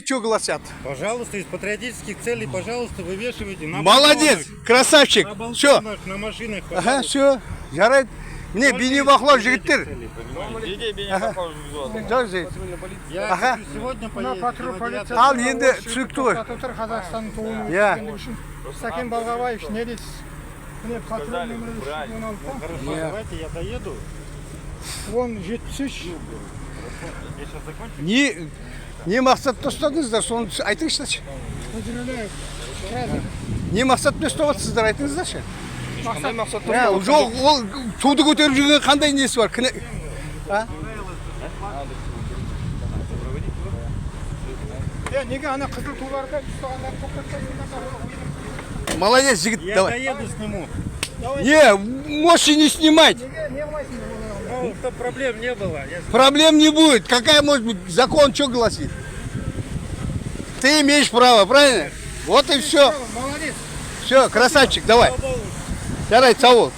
что гласят? Пожалуйста, из патриотических целей, пожалуйста, вывешивайте на Молодец, красавчик. балконах, Все. на машинах, Ага, пожалуйста. все. Жарайды. Міне бейнебақылау жігіттер. Жазды. Я Ага. хочу сегодня Мына поесть. патруль полиция. Ал енді түсінікті ғой. Қазақстанның туын Иә. өткендігі үшін. Сәкен Балғабаев не дейсіз? Міне патруль нөмірі 316. Хорошо, давайте я доеду. 1073. Я сейчас закончу. Не мақсатта ұстадыңыздар, соны айтыңыздаршы. Өздірілі. Қазір. Не мақсатта ұстап жатсыздар, айтыңыздаршы. Мақсат. Жоқ, ол туды көтеріп жүрген қандай несі бар? Неге ана қызыл туларды ұстағандарды тоқтатпайсыңдар? Молодец, жігіт, Я давай. доеду, сниму. Не, можете не снимать. Не қылмайсыңдар? Ну, чтобы проблем не было. Проблем не будет. Какая может быть? Закон что гласит? Ты имеешь право, правильно? Вот и все. Молодец. Все, красавчик, давай. Жарайды, сау бол.